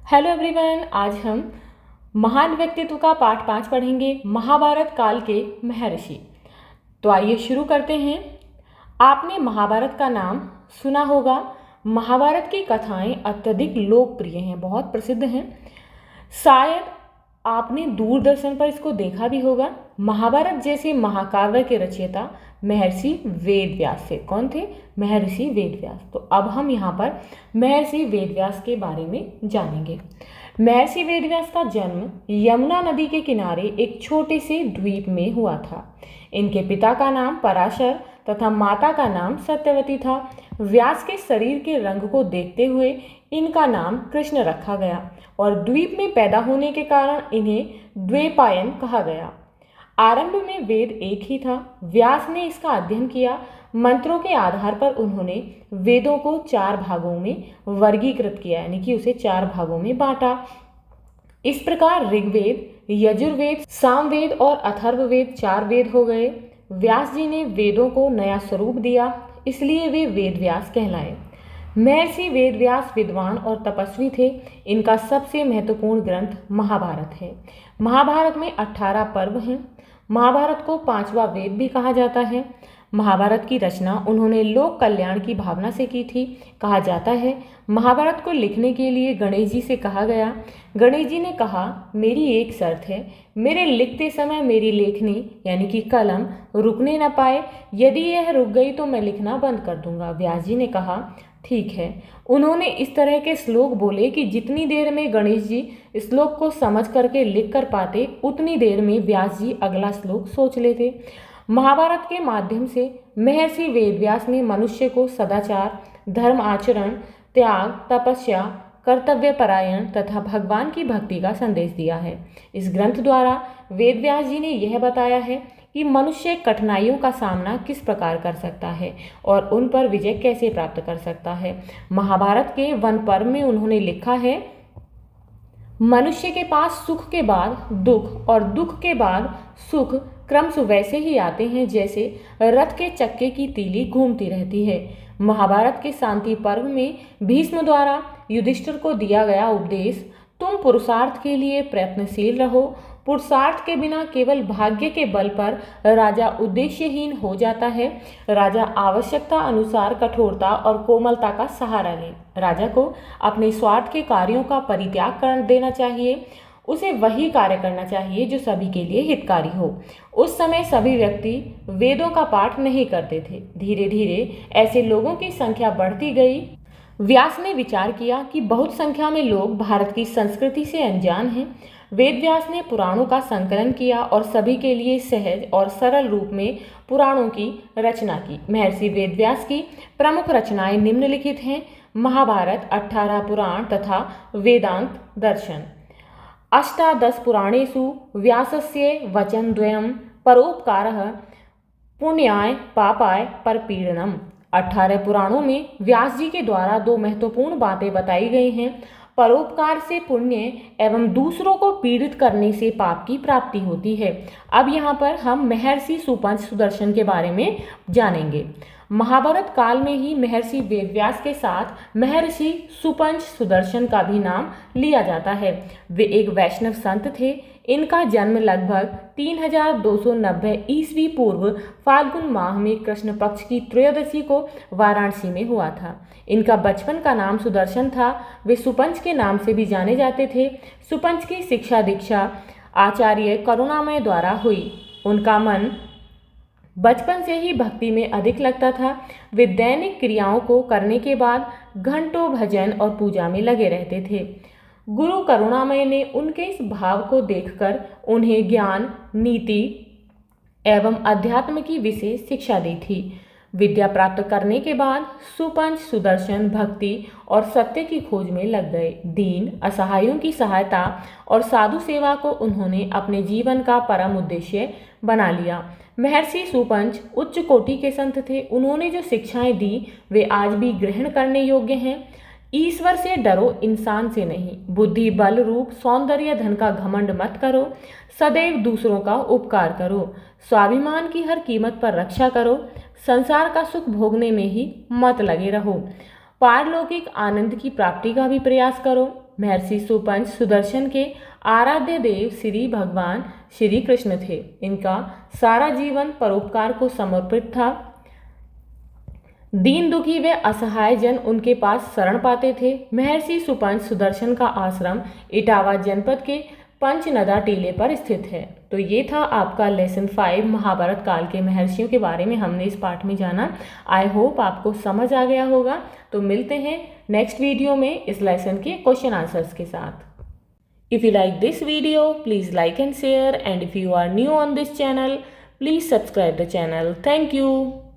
Hello everyone, आज हम महान व्यक्तित्व का पाठ 5 पढ़ेंगे, महाभारत काल के महर्षि। तो आइए शुरू करते हैं। आपने महाभारत का नाम सुना होगा। महाभारत की कथाएं अत्यधिक लोकप्रिय हैं, बहुत प्रसिद्ध हैं। शायद आपने दूरदर्शन पर इसको देखा भी होगा। महाभारत जैसे महाकाव्य के रचयिता महर्षि वेदव्यास थे। कौन थे? महर्षि वेदव्यास। तो अब हम यहाँ पर महर्षि वेदव्यास के बारे में जानेंगे। महर्षि वेदव्यास का जन्म यमुना नदी के किनारे एक छोटे से द्वीप में हुआ था। इनके पिता का नाम पराशर तथा माता का नाम सत्यवती था। व्यास के शरीर के रंग को देखते हुए इनका नाम कृष्ण रखा गया और द्वीप में पैदा होने के कारण इन्हें द्वैपायन कहा गया। आरंभ में वेद एक ही था। व्यास ने इसका अध्ययन किया। मंत्रों के आधार पर उन्होंने वेदों को 4 भागों में वर्गीकृत किया, यानी कि उसे 4 भागों में बांटा। इस प्रकार ऋग्वेद, यजुर्वेद, सामवेद और अथर्ववेद 4 वेद हो गए। व्यास जी ने वेदों को नया स्वरूप दिया, इसलिए वे वेदव्यास कहलाए। महर्षि वेदव्यास विद्वान और तपस्वी थे। इनका सबसे महत्वपूर्ण ग्रंथ महाभारत है। महाभारत में 18 पर्व हैं। महाभारत को 5वां वेद भी कहा जाता है। महाभारत की रचना उन्होंने लोक कल्याण की भावना से की थी। कहा जाता है महाभारत को लिखने के लिए गणेश जी से कहा गया। गणेश जी ने कहा, मेरी एक शर्त है, मेरे लिखते समय मेरी लेखनी यानी कि कलम रुकने न पाए। यदि यह रुक गई तो मैं लिखना बंद कर दूंगा। व्यास जी ने कहा, ठीक है। उन्होंने इस तरह के श्लोक बोले कि जितनी देर में गणेश जी श्लोक को समझ करके लिख कर पाते, उतनी देर में व्यास जी अगला श्लोक सोच लेते। महाभारत के माध्यम से महर्षि वेदव्यास ने मनुष्य को सदाचार, धर्म आचरण, त्याग, तपस्या, कर्तव्य परायण तथा भगवान की भक्ति का संदेश दिया है। इस ग्रंथ द्वारा वेदव्यास जी ने यह बताया है कि मनुष्य कठिनाइयों का सामना किस प्रकार कर सकता है और उन पर विजय कैसे प्राप्त कर सकता है। महाभारत के वन पर्व में उन्होंने लिखा है, मनुष्य के पास सुख के बाद दुख और दुख के बाद सुख क्रमशः वैसे ही आते हैं जैसे रथ के चक्के की तीली घूमती रहती है। महाभारत के शांति पर्व में भीष्म द्वारा युधिष्ठिर को दिया गया उपदेश, तुम पुरुषार्थ के लिए प्रयत्नशील रहो। पुरुषार्थ के बिना केवल भाग्य के बल पर राजा उद्देश्यहीन हो जाता है। राजा आवश्यकता अनुसार कठोरता और कोमलता का सहारा ले। राजा को अपने स्वार्थ के कार्यों का परित्याग कर देना चाहिए। उसे वही कार्य करना चाहिए जो सभी के लिए हितकारी हो। उस समय सभी व्यक्ति वेदों का पाठ नहीं करते थे। धीरे धीरे ऐसे लोगों की संख्या बढ़ती गई। व्यास ने विचार किया कि बहुत संख्या में लोग भारत की संस्कृति से अनजान हैं। वेदव्यास ने पुराणों का संकलन किया और सभी के लिए सहज और सरल रूप में पुराणों की रचना की। महर्षि वेदव्यास की प्रमुख रचनाएं निम्नलिखित हैं। महाभारत, 18 पुराण तथा वेदांत दर्शन। अष्टादश पुराणेषु व्यासस्य वचनद्वयं परोपकारः पुण्याय पापाय परपीडनम्। 18 पुराणों में व्यास जी के द्वारा 2 महत्वपूर्ण बातें बताई गई हैं। परोपकार से पुण्य एवं दूसरों को पीड़ित करने से पाप की प्राप्ति होती है। अब यहाँ पर हम महर्षि सुपंच सुदर्शन के बारे में जानेंगे। महाभारत काल में ही महर्षि वेदव्यास के साथ महर्षि सुपंच सुदर्शन का भी नाम लिया जाता है। वे एक वैष्णव संत थे। इनका जन्म लगभग 3290 ईस्वी पूर्व फाल्गुन माह में कृष्ण पक्ष की त्रयोदशी को वाराणसी में हुआ था। इनका बचपन का नाम सुदर्शन था। वे सुपंच के नाम से भी जाने जाते थे। सुपंच की शिक्षा दीक्षा आचार्य करुणामय द्वारा हुई। उनका मन बचपन से ही भक्ति में अधिक लगता था। वे दैनिक क्रियाओं को करने के बाद घंटों भजन और पूजा में लगे रहते थे। गुरु करुणामय ने उनके इस भाव को देखकर उन्हें ज्ञान, नीति एवं अध्यात्म की विशेष शिक्षा दी थी। विद्या प्राप्त करने के बाद सुपंच सुदर्शन भक्ति और सत्य की खोज में लग गए। दीन असहायों की सहायता और साधु सेवा को उन्होंने अपने जीवन का परम उद्देश्य बना लिया। महर्षि सुपंच उच्च कोटि के संत थे। उन्होंने जो शिक्षाएं दी वे आज भी ग्रहण करने योग्य हैं। ईश्वर से डरो, इंसान से नहीं। बुद्धि, बल, रूप, सौंदर्य, धन का घमंड मत करो। सदैव दूसरों का उपकार करो। स्वाभिमान की हर कीमत पर रक्षा करो। संसार का सुख भोगने में ही मत लगे रहो। पारलौकिक आनंद की प्राप्ति का भी प्रयास करो। महर्षि सुपंच सुदर्शन के आराध्य देव श्री भगवान श्री कृष्ण थे। इनका सारा जीवन परोपकार को समर्पित था। दीन दुखी व असहाय जन उनके पास शरण पाते थे। महर्षि सुपंच सुदर्शन का आश्रम इटावा जनपद के पंचनदा टीले पर स्थित है। तो ये था आपका लेसन 5 महाभारत काल के महर्षियों के बारे में हमने इस पाठ में जाना। आई होप आपको समझ आ गया होगा। तो मिलते हैं नेक्स्ट वीडियो में इस लेसन के क्वेश्चन आंसर्स के साथ। If you like this video, please like and share, and if you are new on this channel, please subscribe the channel. Thank you.